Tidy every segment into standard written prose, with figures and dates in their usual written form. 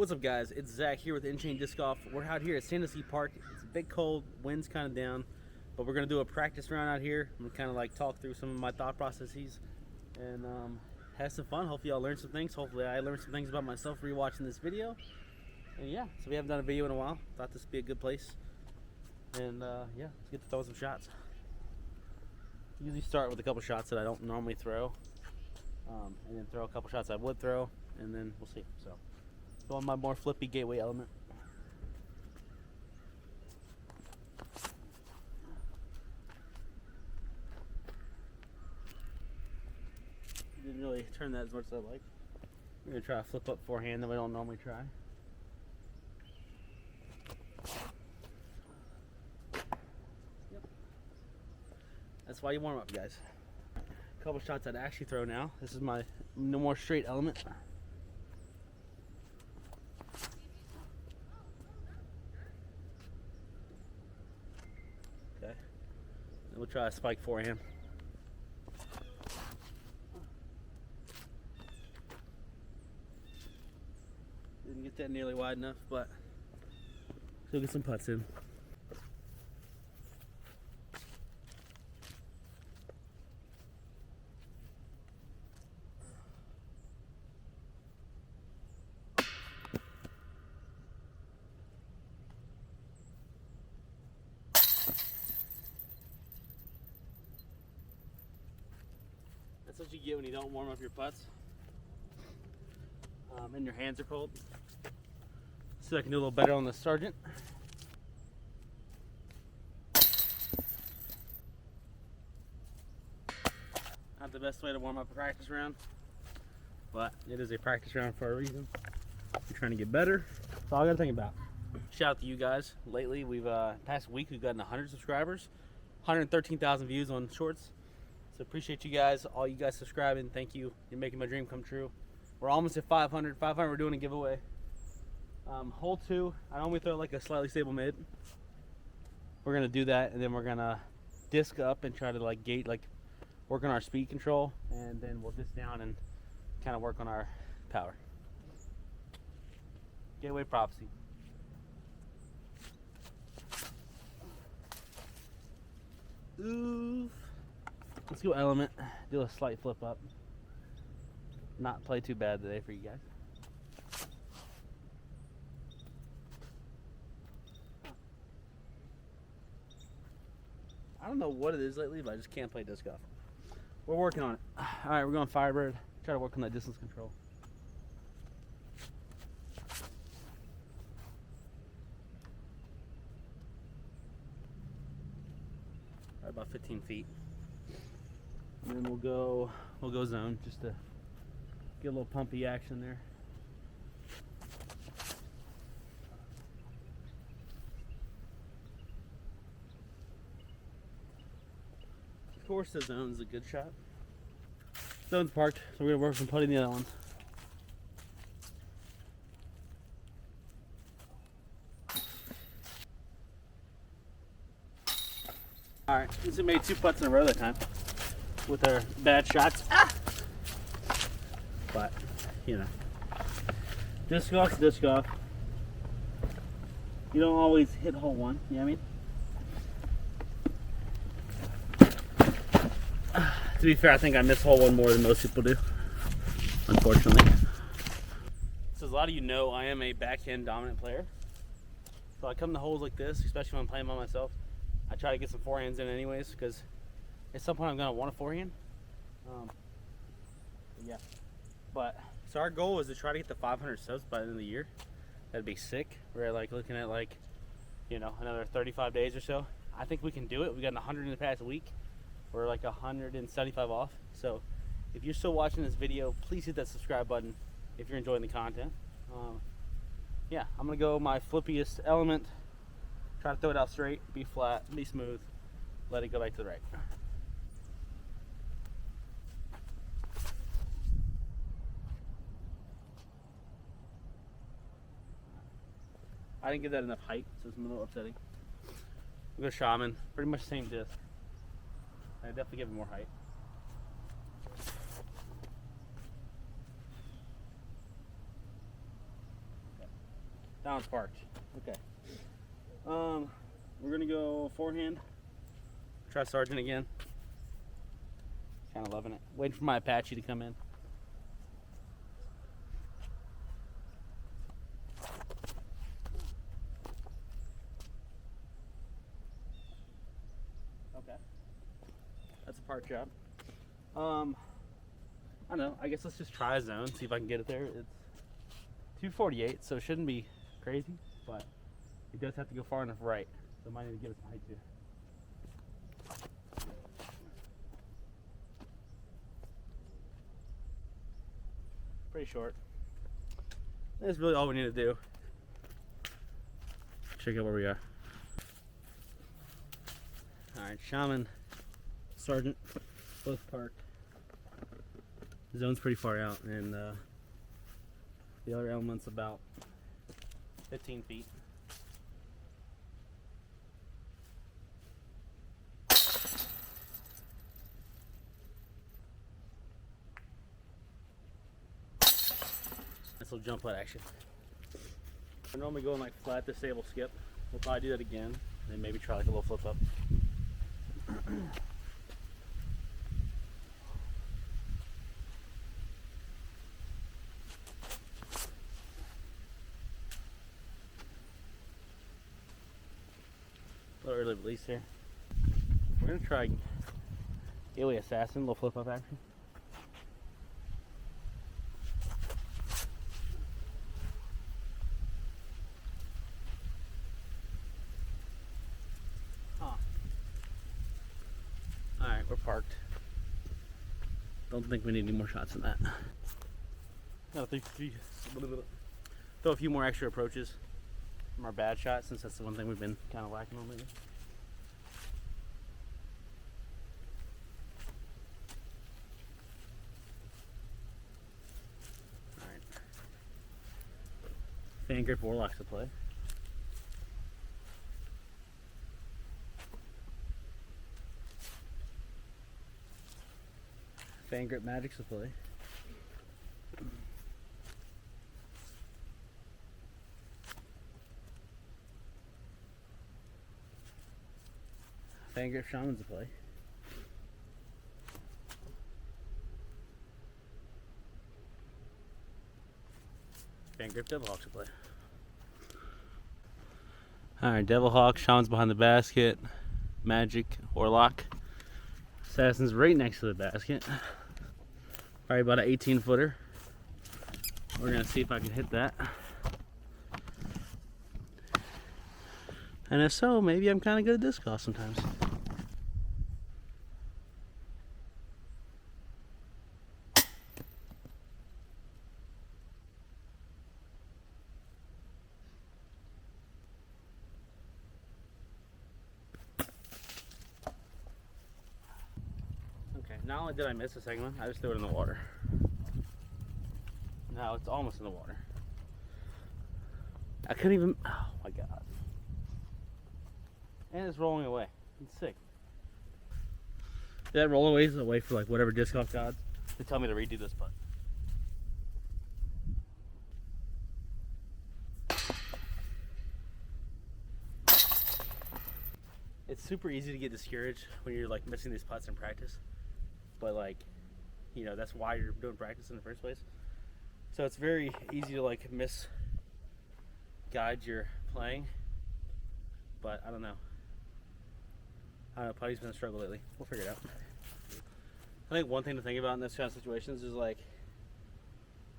What's up, guys? It's Zach here with In-Chain Disc Golf. We're out here at Sandusky Park. It's a bit cold, wind's kind of down, but we're gonna do a practice round out here. I'm gonna kind of like talk through some of my thought processes and have some fun. Hopefully y'all learn some things. Hopefully I learned some things about myself rewatching this video. And yeah, so we haven't done a video in a while. Thought this would be a good place. And yeah, let's get to throw some shots. Usually start with a couple shots that I don't normally throw, and then throw a couple shots I would throw, and then we'll see. So go on my more flippy gateway element. Didn't really turn that as much as I like. We're gonna try a flip up forehand that we don't normally try. Yep. That's why you warm up, guys. A couple shots I'd actually throw now. This is my no more straight element. Okay. Then we'll try a spike forehand. Didn't get that nearly wide enough, but still get some putts in. That's what you get when you don't warm up your putts and your hands are cold. So I can do a little better on the Sergeant. Not the best way to warm up a practice round, but it is a practice round for a reason. You're trying to get better. That's all I gotta think about. Shout out to you guys. Lately, we've past week we've gotten 100 subscribers, 113,000 views on shorts. So appreciate you guys, all you guys subscribing. Thank you. You're making my dream come true. We're almost at 500. 500. We're doing a giveaway. Hole 2. I normally throw like a slightly stable mid. We're gonna do that, and then we're gonna disc up and try to like gate, like work on our speed control, and then we'll disc down and kind of work on our power. Gateway prophecy. Oof. Let's go element. Do a slight flip up. Not play too bad today for you guys. I don't know what it is lately, but I just can't play disc golf. We're working on it. All right, we're going Firebird. Try to work on that distance control. Right about 15 feet. And then we'll go zone just to get a little pumpy action there. Of course, the zone's a good shot. Zone's parked, so we're gonna work on putting the other ones. All right, since we made 2 putts in a row that time with our bad shots. But, you know, disc golf's disc golf. You don't always hit hole 1, you know what I mean? To be fair, I think I miss hole 1 more than most people do, unfortunately. So as a lot of you know, I am a backhand dominant player. So I come to holes like this, especially when I'm playing by myself, I try to get some forehands in anyways, because at some point I'm gonna want a forehand. Yeah. But so our goal is to try to get the 500 subs by the end of the year. That'd be sick. We're like looking at like, you know, another 35 days or so. I think we can do it. We got 100 in the past week. We're like 175 off. So if you're still watching this video, please hit that subscribe button if you're enjoying the content. Yeah, I'm gonna go my flippiest element. Try to throw it out straight, be flat, be smooth. Let it go back to the right. I didn't give that enough height, so it's a little upsetting. We'll go Shaman, pretty much the same disc. I definitely give it more height. Okay. That one's parked. Okay. We're gonna go forehand. Try Sergeant again. Kind of loving it. Waiting for my Apache to come in. Okay. That's a park job. I don't know. I guess let's just try a zone, see if I can get it there. It's 248, so it shouldn't be crazy, but it does have to go far enough right. So I might need to give it some height too. Pretty short. That's really all we need to do. Check out where we are. Alright, Shaman, Sergeant, both parked. The zone's pretty far out, and the other element's about 15 feet. Nice little jump putt action. I normally go in like flat disable skip. We'll probably do that again, and maybe try like a little flip up. A little early release here. We're gonna try Gateway Assassin, little flip up action. Alright, we're parked. Don't think we need any more shots than that. No, throw a few more extra approaches from our bad shot, since that's the one thing we've been kind of lacking on lately. Alright. Fan grip Warlocks to play. Fan grip Magics to play. Fan grip Shamans to play. Fan grip Devilhawks to play. Alright, Devilhawk, Shamans behind the basket, Magic, Warlock. Assassin's right next to the basket. Probably about an 18-footer. We're gonna see if I can hit that. And if so, maybe I'm kind of good at disc golf sometimes. Okay, not only did I miss the second one, I just threw it in the water. Now it's almost in the water. I couldn't even, oh my God. And it's rolling away. It's sick. That roll away is a way for like whatever disc golf gods to tell me to redo this putt. It's super easy to get discouraged when you're like missing these putts in practice. But like, you know, that's why you're doing practice in the first place. So it's very easy to like miss guides you're playing. But I don't know. Putting's been a struggle lately. We'll figure it out. I think one thing to think about in this kind of situations is like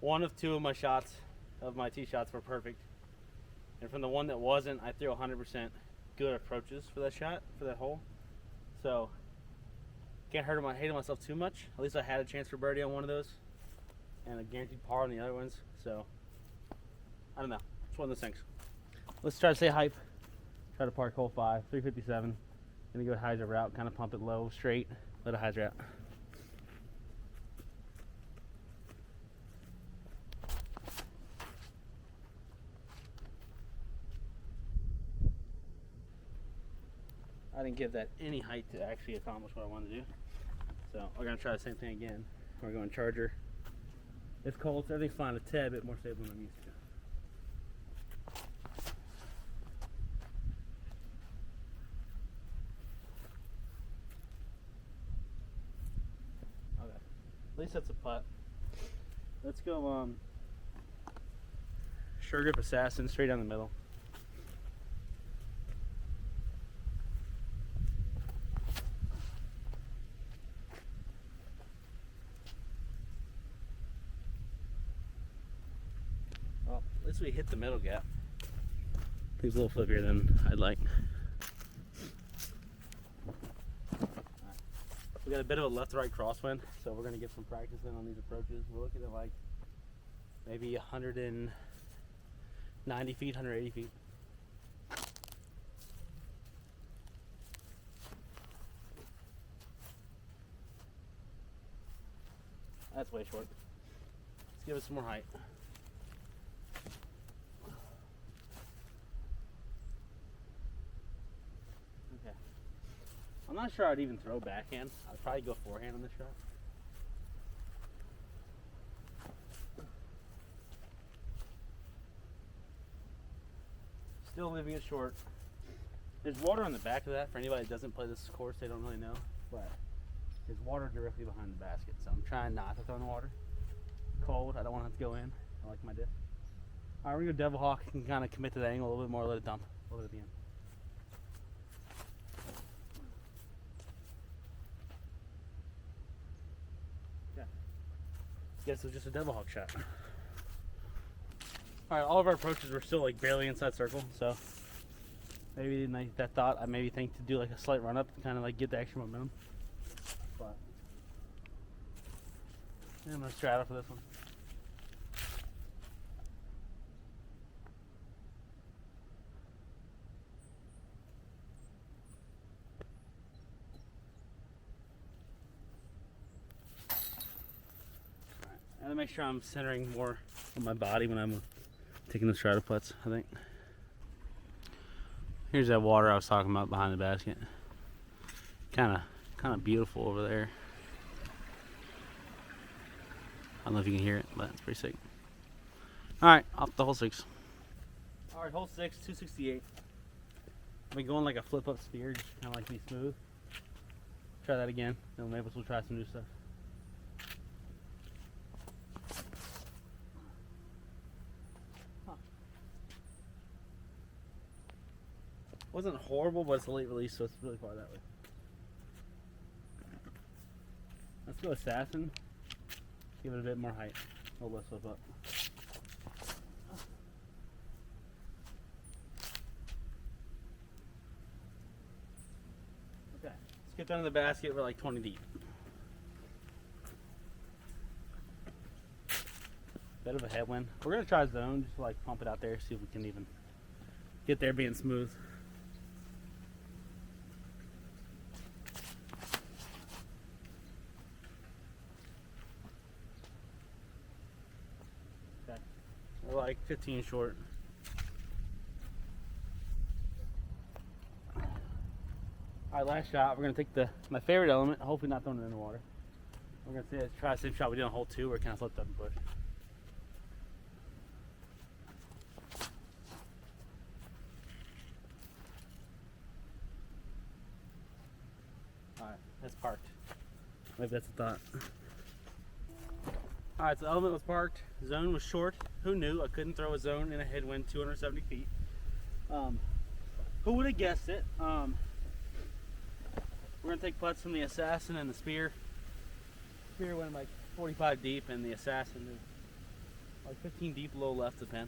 one of two of my shots, of my tee shots, were perfect. And from the one that wasn't, I threw 100% good approaches for that shot, for that hole. So can't hate myself too much. At least I had a chance for birdie on one of those, and a guaranteed par on the other ones. So I don't know. It's one of those things. Let's try to stay hype. Try to park hole 5, 357. Gonna go hyzer route, kind of pump it low, straight, let it hyzer out. I didn't give that any height to actually accomplish what I wanted to do. So we're gonna try the same thing again. We're going charger. It's cold, so everything's fine. A tad bit more stable than I'm used to. least that's a putt. Let's go Sure Grip Assassin straight down the middle. Well, at least we hit the middle gap. I think it's a little flippier than I'd like. We got a bit of a left-to-right crosswind, so we're going to get some practice in on these approaches. We're looking at like maybe 190 feet, 180 feet. That's way short. Let's give it some more height. Okay. I'm not sure I'd even throw backhand. I'd probably go forehand on this shot. Still leaving it short. There's water on the back of that. For anybody that doesn't play this course, they don't really know. But there's water directly behind the basket, so I'm trying not to throw in the water. Cold, I don't want it to go in. I like my dip. Alright, we're gonna go Devil Hawk and kind of commit to the angle a little bit more, let it dump a little bit at the end. Okay. Guess it was just a Devil Hawk shot. Alright, all of our approaches were still like barely inside circle, so maybe like that thought, I maybe think to do like a slight run up to kind of like get the extra momentum. But yeah, I'm gonna straddle for this one. Alright, I gotta make sure I'm centering more on my body when I'm taking the straddle putts, I think. Here's that water I was talking about behind the basket. Kind of beautiful over there. I don't know if you can hear it, but it's pretty sick. Alright, off the hole 6. Alright, hole 6, 268. I've been going like a flip up spear, just kind of like be smooth. Try that again, then maybe we'll try some new stuff. Wasn't horrible, but it's a late release, so it's really far that way. Let's go Assassin. Give it a bit more height. A little less flip up. Okay, let's get down to the basket. We're like 20 deep. Bit of a headwind. We're gonna try zone, just to like pump it out there, see if we can even get there being smooth. We're like 15 short. Alright, last shot. We're gonna take my favorite element, hopefully not throwing it in the water. We're gonna try the same shot we did on hole 2, where it kind of flipped up and pushed. Alright, that's parked. Maybe that's a thought. Alright, so the element was parked. Zone was short. Who knew I couldn't throw a zone in a headwind 270 feet? Who would have guessed it? We're going to take putts from the Assassin and the Spear. Spear went like 45 deep, and the Assassin is like 15 deep, low left of the pin.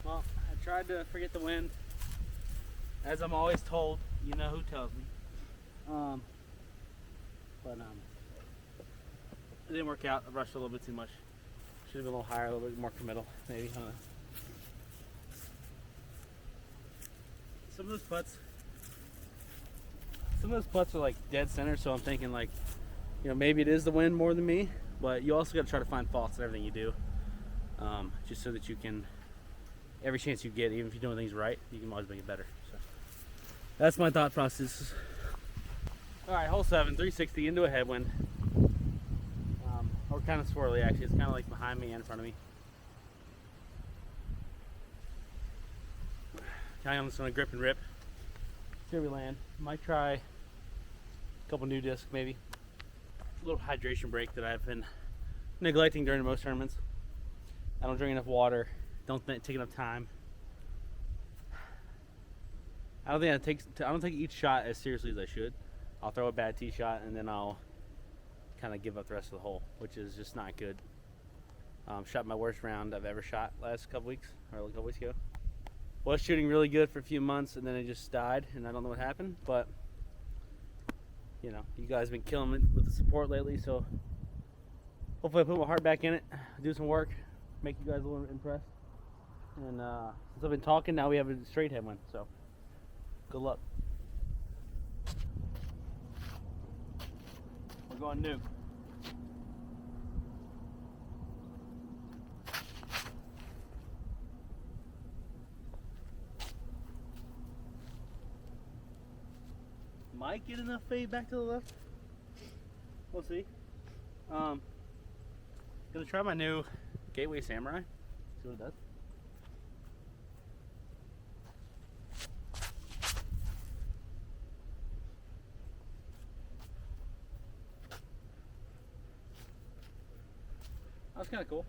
Well, I tried to forget the wind. As I'm always told, you know who tells me. It didn't work out. I rushed a little bit too much. Should have been a little higher, a little bit more committal, maybe. I don't know. Some of those putts are like dead center, so I'm thinking like, you know, maybe it is the wind more than me. But you also got to try to find faults in everything you do, just so that you can, every chance you get, even if you're doing things right, you can always make it better. So that's my thought process. All right, hole 7, 360 into a headwind. Or kind of swirly actually. It's kind of like behind me and in front of me. I'm just gonna grip and rip. See where we land. Might try a couple new discs maybe. A little hydration break that I've been neglecting during most tournaments. I don't drink enough water. Don't take enough time. I don't take each shot as seriously as I should. I'll throw a bad tee shot and then I'll kind of give up the rest of the hole, which is just not good. Shot my worst round I've ever shot last couple weeks, or a couple weeks ago. Was shooting really good for a few months and then it just died and I don't know what happened, but you know, you guys have been killing it with the support lately, so hopefully I put my heart back in it, do some work, make you guys a little impressed. And since I've been talking, now we have a straight headwind, so good luck. We're going nuke. Might get enough fade back to the left. We'll see. Gonna try my new Gateway Samurai. See what it does. That was kind of cool.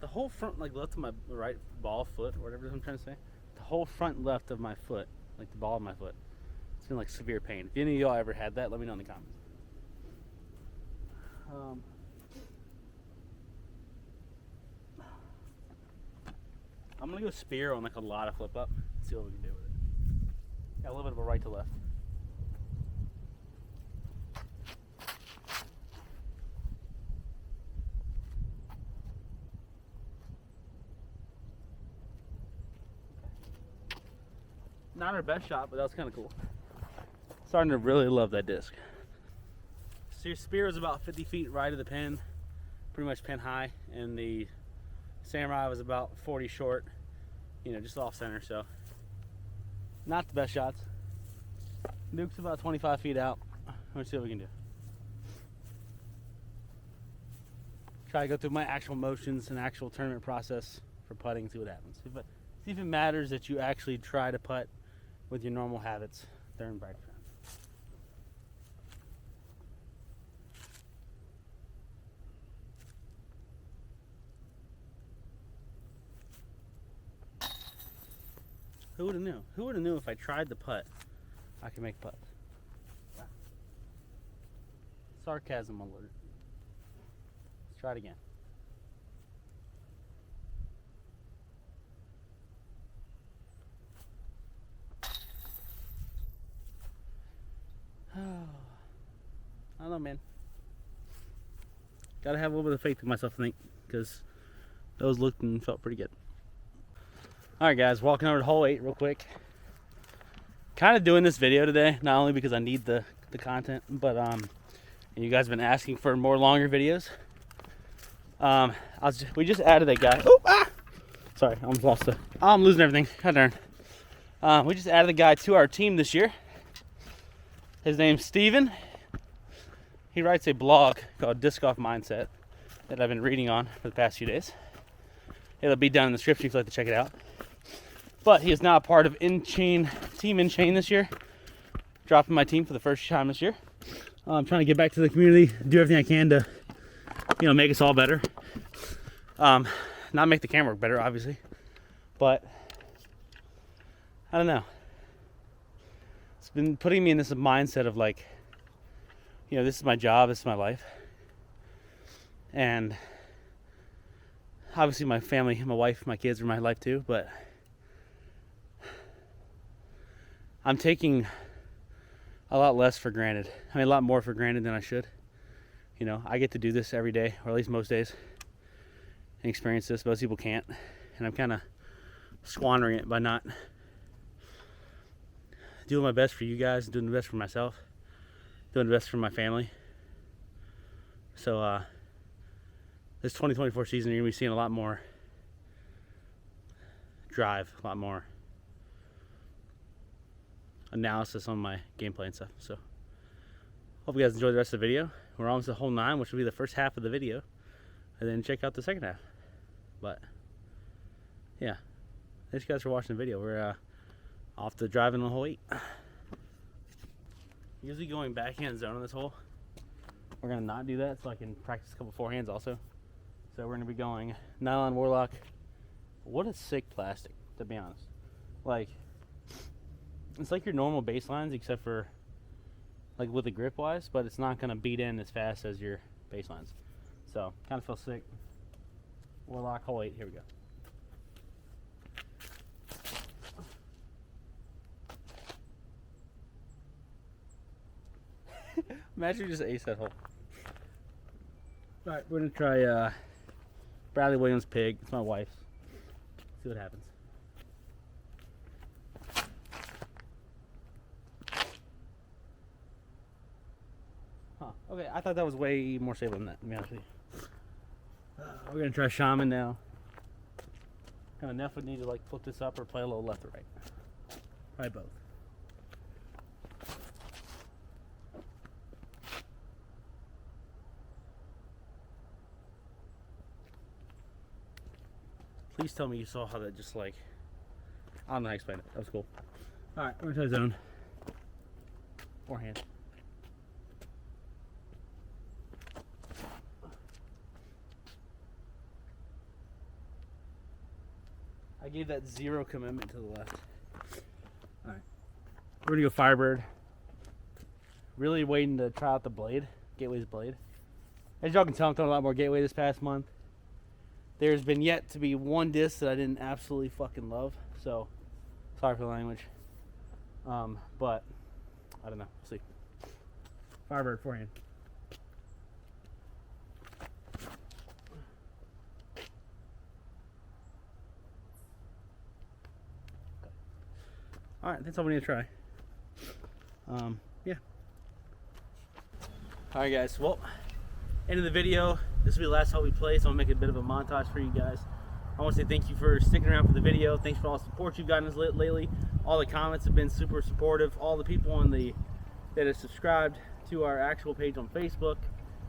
The whole front, like left of my right ball foot, or whatever I'm trying to say, the whole front left of my foot, like the ball of my foot, it's been like severe pain. If any of y'all ever had that, let me know in the comments. I'm gonna go spear on like a lot of flip up. See what we can do with it. Got a little bit of a right to left. Not our best shot, but that was kind of cool. Starting to really love that disc. So your spear is about 50 feet right of the pin, pretty much pin high, and the Samurai was about 40 short, you know, just off center, so not the best shots. Nuke's about 25 feet out. Let's see what we can do. Try to go through my actual motions and actual tournament process for putting, see what happens. See if it matters that you actually try to putt with your normal habits during practice round. Who would have knew? Who would have knew if I tried the putt, I could make putts? Sarcasm alert. Let's try it again. I don't know, man. Gotta have a little bit of faith in myself, I think, because those looked and felt pretty good. Alright guys, walking over to hole 8 real quick. Kind of doing this video today, not only because I need the content, but you guys have been asking for more longer videos. We just added that guy. Oh, ah! Sorry, I almost lost I'm losing everything. God darn. We just added a guy to our team this year. His name's Steven. He writes a blog called Disc Golf Mindset that I've been reading on for the past few days. It'll be down in the description if you'd like to check it out. But he is now a part of Team In-Chain this year. Dropping my team for the first time this year. I'm trying to get back to the community, do everything I can to, you know, make us all better. Not make the camera work better, obviously. But, I don't know. It's been putting me in this mindset of like, you know, this is my job, this is my life. And obviously my family, my wife, my kids are my life too, but I'm taking a lot less for granted. I mean, a lot more for granted than I should. You know, I get to do this every day, or at least most days, and experience this. Most people can't. And I'm kind of squandering it by not doing my best for you guys, doing the best for myself, doing the best for my family. So this 2024 season, you're gonna be seeing a lot more drive, a lot more analysis on my gameplay and stuff. So hope you guys enjoy the rest of the video. We're almost at hole 9, which will be the first half of the video. and then check out the second half. But yeah, thanks guys for watching the video. We're off to driving the hole 8. Usually going backhand zone on this hole. We're gonna not do that so I can practice a couple forehands also. So we're gonna be going nylon Warlock. What a sick plastic, to be honest. Like, it's like your normal baselines except for like with the grip wise, but it's not gonna beat in as fast as your baselines. So kind of feels sick. Warlock hole 8, here we go. Imagine you just ace that hole. Alright, we're gonna try Bradley Williams Pig. It's my wife's. See what happens. Huh. Okay, I thought that was way more stable than that, to be honest with you. We're gonna try Shaman now. Kind of Neff would need to like flip this up or play a little left or right. Probably both. Please tell me you saw how that just like, I don't know how to explain it. That was cool. Alright, we're gonna try zone. Forehand. I gave that 0 commitment to the left. Alright. We're gonna go Firebird. Really waiting to try out the blade. Gateway's blade. As y'all can tell, I'm throwing a lot more Gateway this past month. There's been yet to be one disc that I didn't absolutely fucking love, so sorry for the language. But I don't know. We'll see. Firebird forehand. All right, that's all we need to try. Yeah. All right, guys. Well, end of the video. This will be the last hole we play, so I'll make a bit of a montage for you guys. I want to say thank you for sticking around for the video. Thanks for all the support you've gotten us lately. All the comments have been super supportive. All the people that have subscribed to our actual page on Facebook,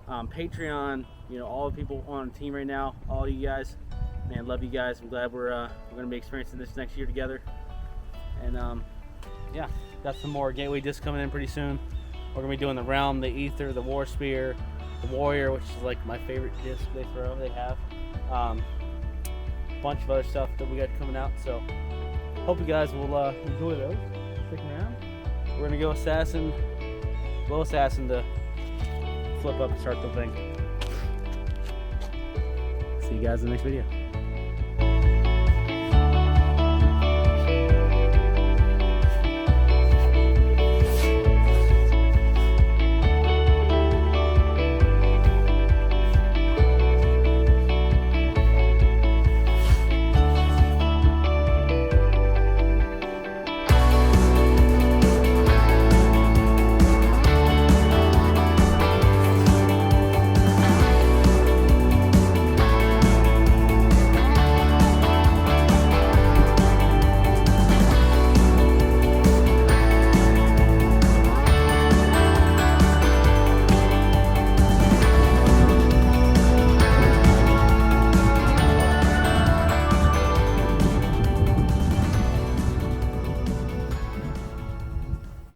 Patreon, you know, all the people on the team right now, all you guys, man, love you guys. I'm glad we're going to be experiencing this next year together. And yeah, got some more Gateway discs coming in pretty soon. We're going to be doing the Realm, the Ether, the War Spear, the Warrior, which is like my favorite disc they have. Bunch of other stuff that we got coming out, so hope you guys will enjoy those. Stick around. We're gonna go Assassin, low Assassin to flip up and start the thing. See you guys in the next video.